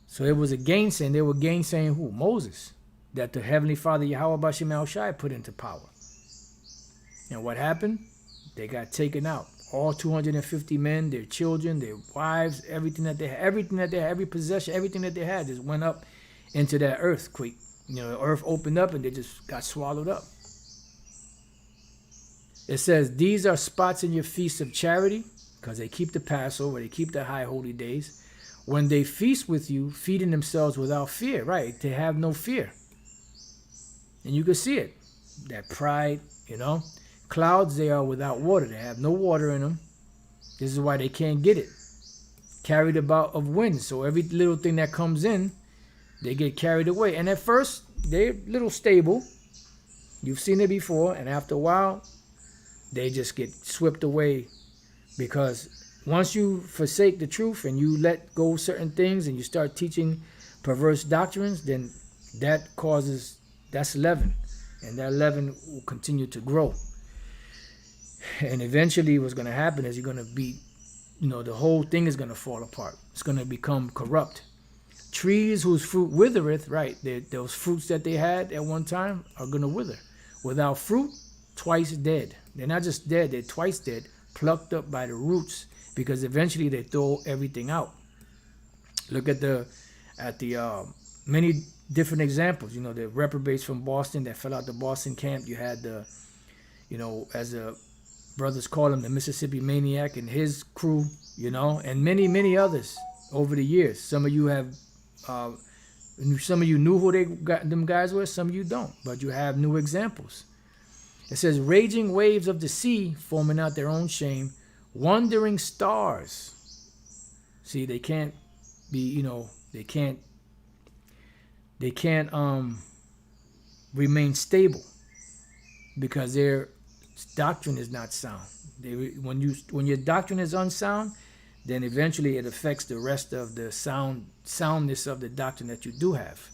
So it was a gainsaying. They were gainsaying who? Moses, that the Heavenly Father Yahweh Bashem Yahushai put into power. And what happened? They got taken out. All 250 men, their children, their wives, everything that they had, every possession, everything that they had just went up into that earthquake. The earth opened up and they just got swallowed up. It says, these are spots in your feasts of charity, because they keep the Passover, they keep the high holy days. When they feast with you, feeding themselves without fear, right? They have no fear. And you can see it. That pride, Clouds, they are without water. They have no water in them. This is why they can't get it. Carried about of winds. So every little thing that comes in, they get carried away. And at first, they're a little stable. You've seen it before. And after a while, they just get swept away. Because once you forsake the truth and you let go of certain things and you start teaching perverse doctrines, then that's leaven. And that leaven will continue to grow. And eventually what's going to happen is you're going to be, the whole thing is going to fall apart. It's going to become corrupt. Trees whose fruit withereth, right, those fruits that they had at one time are going to wither. Without fruit, twice dead. They're not just dead, they're twice dead, plucked up by the roots, because eventually they throw everything out. Look at the many different examples. You know, the reprobates from Boston that fell out the Boston camp. You had the, you know, as the brothers call him, the Mississippi Maniac and his crew, you know, and many, many others over the years. Some of you have, some of you knew who them guys were, some of you don't, but you have new examples. It says, raging waves of the sea, foaming out their own shame, wandering stars. See, they can't be, you know, they can't remain stable because their doctrine is not sound. When your doctrine is unsound, then eventually it affects the rest of the soundness of the doctrine that you do have.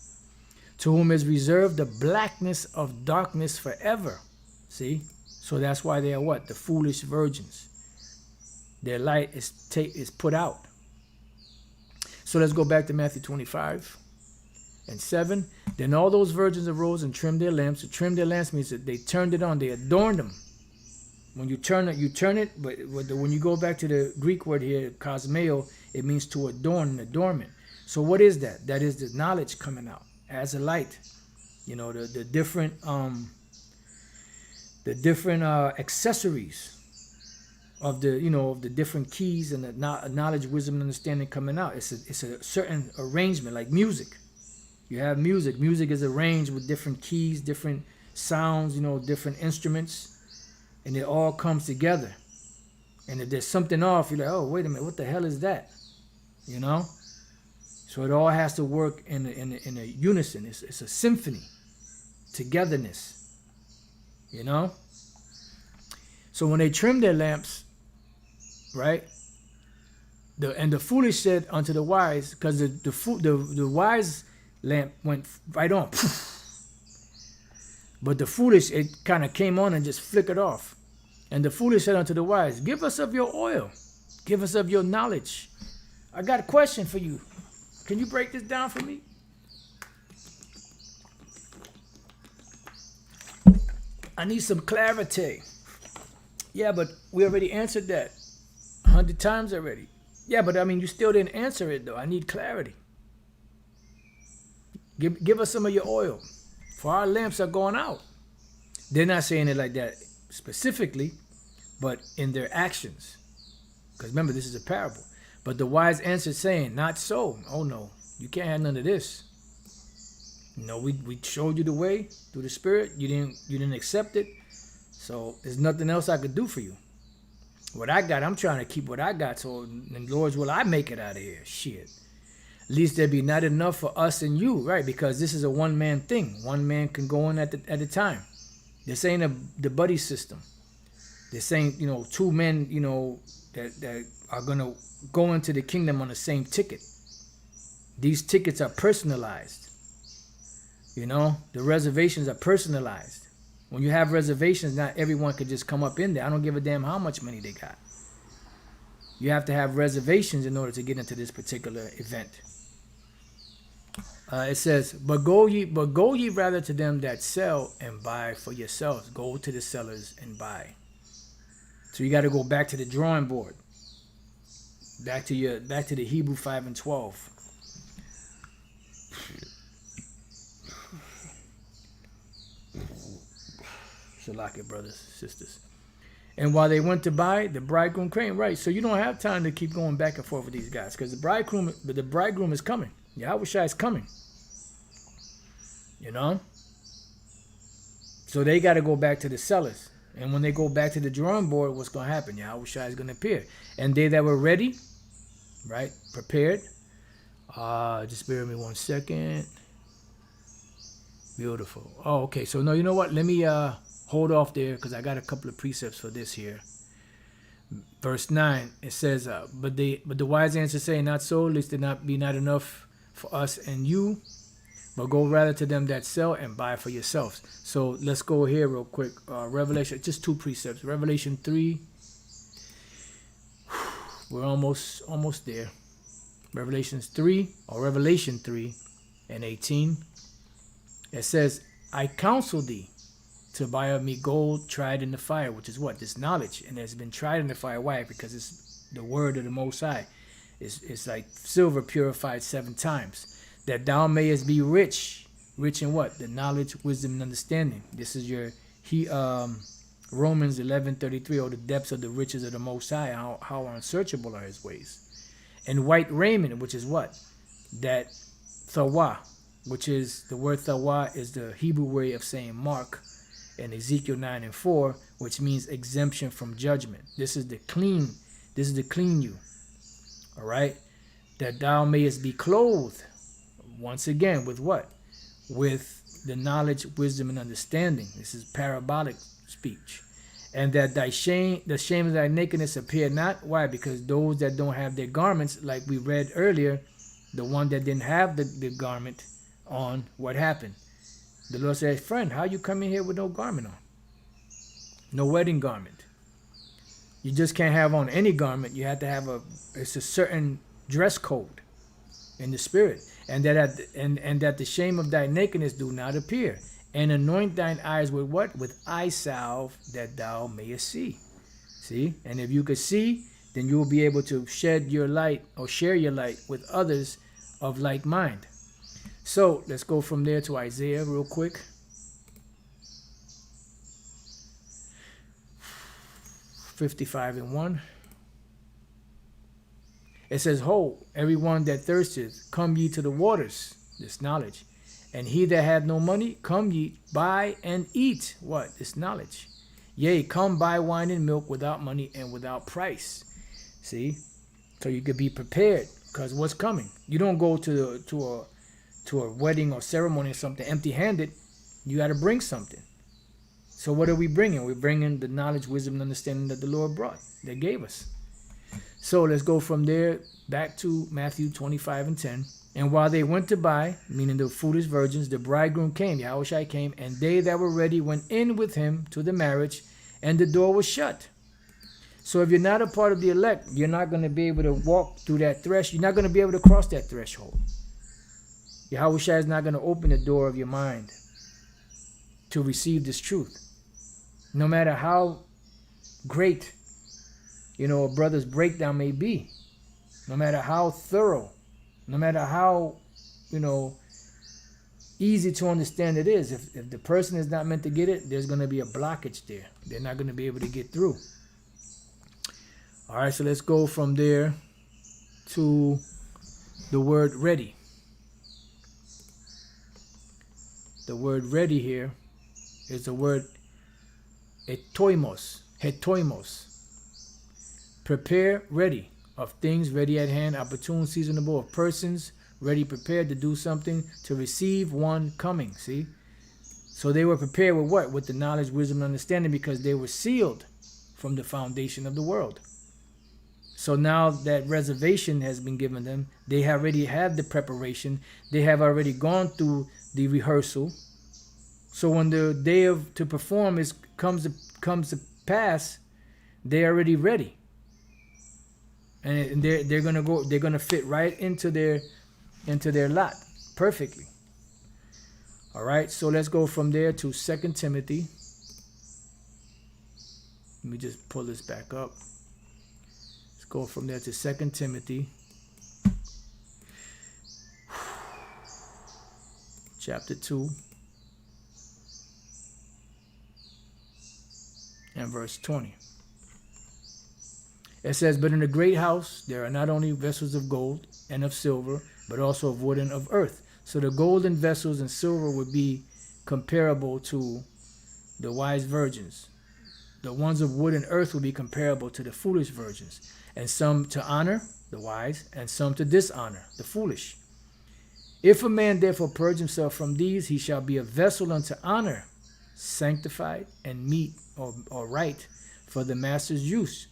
To whom is reserved the blackness of darkness forever. See? So that's why they are what? The foolish virgins. Their light is put out. So let's go back to Matthew 25:7. Then all those virgins arose and trimmed their lamps. To trim their lamps means that they turned it on. They adorned them. When you turn it, but when you go back to the Greek word here, cosmeo, it means to adorn, an adornment. So what is that? That is the knowledge coming out as a light. You know, the different accessories of the, you know, of the different keys and the knowledge, wisdom, and understanding coming out. It's a certain arrangement, like music. You have music. Music is arranged with different keys, different sounds, you know, different instruments. And it all comes together. And if there's something off, you're like, oh, wait a minute, what the hell is that? You know? So it all has to work in a unison. It's a symphony. Togetherness. You know? So when they trimmed their lamps, right? The foolish said unto the wise, because the wise lamp went right on. But the foolish, it kind of came on and just flickered off. And the foolish said unto the wise, give us of your oil. Give us of your knowledge. I got a question for you. Can you break this down for me? I need some clarity. Yeah, but we already answered that 100 times already. Yeah, but I mean, you still didn't answer it though. I need clarity. Give us some of your oil. For our lamps are going out. They're not saying it like that specifically, but in their actions. Because remember, this is a parable. But the wise answered saying, not so. Oh no, you can't have none of this. You know, we showed you the way through the Spirit. You didn't accept it. So there's nothing else I could do for you. What I got, I'm trying to keep what I got. So in Lord's will, I make it out of here. Shit. At least there be not enough for us and you, right? Because this is a one-man thing. One man can go in at a time. This ain't the buddy system. This ain't, you know, two men, you know, that are going to go into the kingdom on the same ticket. These tickets are personalized. You know, the reservations are personalized. When you have reservations, not everyone can just come up in there. I don't give a damn how much money they got. You have to have reservations in order to get into this particular event. It says, but go ye rather to them that sell and buy for yourselves. Go to the sellers and buy. So you got to go back to the drawing board. Back to the Hebrew 5:12. Shalaka, brothers, sisters. And while they went to buy, the bridegroom came. Right, so you don't have time to keep going back and forth with these guys, because the bridegroom is coming. Yahushua is coming. You know? So they got to go back to the sellers. And when they go back to the drawing board, what's going to happen? Yahushua is going to appear. And they that were ready, right, prepared. Just bear with me 1 second. Beautiful. Oh, okay. So, no, you know what? Let me hold off there, because I got a couple of precepts for this here. Verse 9, it says, but the wise answer saying, not so, lest there not be not enough for us and you, but go rather to them that sell and buy for yourselves. So let's go here real quick. Revelation, just two precepts. Revelation 3. We're almost there. Revelation 3:18. It says, I counsel thee to buy of me gold tried in the fire, which is what? This knowledge. And it's been tried in the fire. Why? Because it's the word of the Most High. It's like silver purified 7 times. that thou mayest be rich. Rich in what? The knowledge, wisdom, and understanding. This is your Romans 11:33, or the depths of the riches of the Most High, how unsearchable are his ways. And white raiment, which is what? That thawa, which is, the word thawa is the Hebrew way of saying mark in Ezekiel 9:4, which means exemption from judgment. This is the clean you. All right? That thou mayest be clothed, once again, with what? With the knowledge, wisdom, and understanding. This is parabolic speech. And that the shame of thy nakedness appear not. Why? Because those that don't have their garments, like we read earlier, the one that didn't have the garment on, what happened? The Lord said, friend, how you come in here with no garment on? No wedding garment. You just can't have on any garment. You have to have it's a certain dress code in the spirit. And that the shame of thy nakedness do not appear. And anoint thine eyes with what? With eye salve, that thou mayest see. See? And if you could see, then you will be able to shed your light or share your light with others of like mind. So let's go from there to Isaiah real quick. 55:1. It says, ho, everyone that thirsteth, come ye to the waters, this knowledge. And he that hath no money, come ye, buy and eat. What? This knowledge. Yea, come buy wine and milk without money and without price. See? So you could be prepared, because what's coming? You don't go to a wedding or ceremony or something empty-handed. You got to bring something. So what are we bringing? We're bringing the knowledge, wisdom, and understanding that the Lord brought, that gave us. So let's go from there back to Matthew 25:10. And while they went to buy, meaning the foolish virgins, the bridegroom came, Yahushua came, and they that were ready went in with him to the marriage, and the door was shut. So if you're not a part of the elect, you're not going to be able to walk through that threshold. You're not going to be able to cross that threshold. Yahushua is not going to open the door of your mind to receive this truth. No matter how great, a brother's breakdown may be, no matter how thorough, no matter how, easy to understand it is, if the person is not meant to get it, there's going to be a blockage there. They're not going to be able to get through. All right, so let's go from there to the word ready. The word ready here is the word hetoimos. Prepare, ready. Of things ready at hand, opportune, seasonable, of persons ready, prepared to do something, to receive one coming. See? So they were prepared with what? With the knowledge, wisdom, and understanding, because they were sealed from the foundation of the world. So now that reservation has been given them, they already have the preparation. They have already gone through the rehearsal. So when the day to perform comes to pass, they're already ready. And they're gonna fit right into their lot perfectly. All right, so let's go from there to 2 Timothy. Let me just pull this back up. Let's go from there to 2 Timothy, chapter 2, and verse 20. It says, but in a great house there are not only vessels of gold and of silver, but also of wood and of earth. So the golden vessels and silver would be comparable to the wise virgins. The ones of wood and earth would be comparable to the foolish virgins. And some to honor, the wise, and some to dishonor, the foolish. If a man therefore purge himself from these, he shall be a vessel unto honor, sanctified and meet or right for the master's use,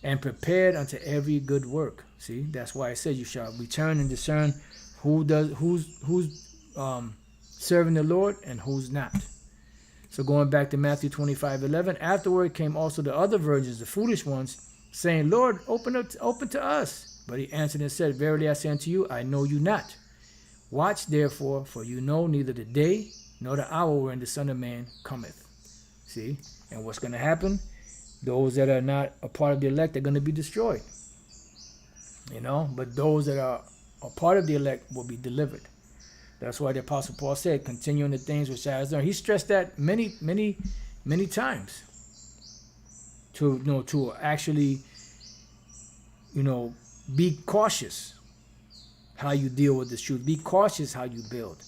and prepared unto every good work. See, that's why it says you shall return and discern who's serving the Lord and who's not. So going back to Matthew 25:11, afterward came also the other virgins, the foolish ones, saying, Lord, open to us. But he answered and said, verily I say unto you, I know you not. Watch therefore, for you know neither the day nor the hour wherein the Son of Man cometh. See, and what's going to happen? Those that are not a part of the elect are going to be destroyed. But those that are a part of the elect will be delivered. That's why the Apostle Paul said, continue in the things which I have learned. He stressed that many, many, many times. To actually, be cautious how you deal with this truth. Be cautious how you build.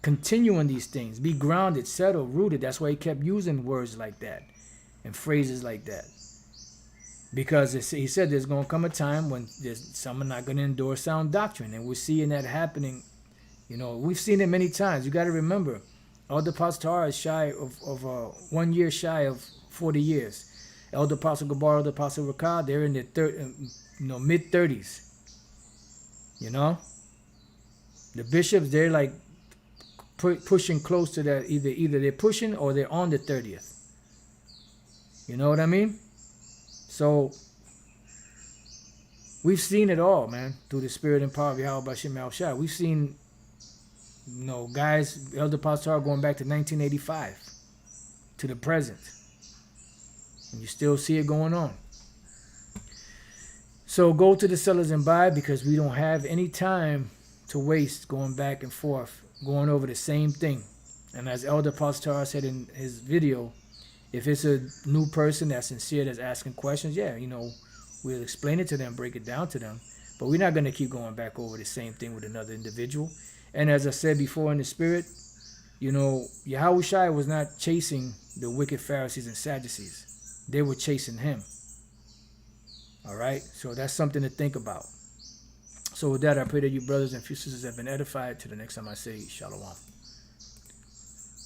Continue in these things. Be grounded, settled, rooted. That's why he kept using words like that and phrases like that. Because he said there's going to come a time when some are not going to endure sound doctrine. And we're seeing that happening. We've seen it many times. You got to remember, Elder Apostle Tara is shy of 1 year shy of 40 years. Elder Apostle Gabar, Elder Apostle Rakad, they're in their mid 30s. The bishops, they're like pushing close to that. Either they're pushing or they're on the 30th. You know what I mean? So we've seen it all, man, through the spirit and power of Yahweh Bashim Al-Shah. We've seen, guys, Elder Apostle Tara going back to 1985 to the present. And you still see it going on. So go to the sellers and buy, because we don't have any time to waste going back and forth, going over the same thing. And as Elder Apostle Tara said in his video, if it's a new person that's sincere, that's asking questions, we'll explain it to them, break it down to them. But we're not going to keep going back over the same thing with another individual. And as I said before in the spirit, Yahweh Shai was not chasing the wicked Pharisees and Sadducees. They were chasing him. All right? So that's something to think about. So with that, I pray that you brothers and sisters have been edified. To the next time I say, Shalom.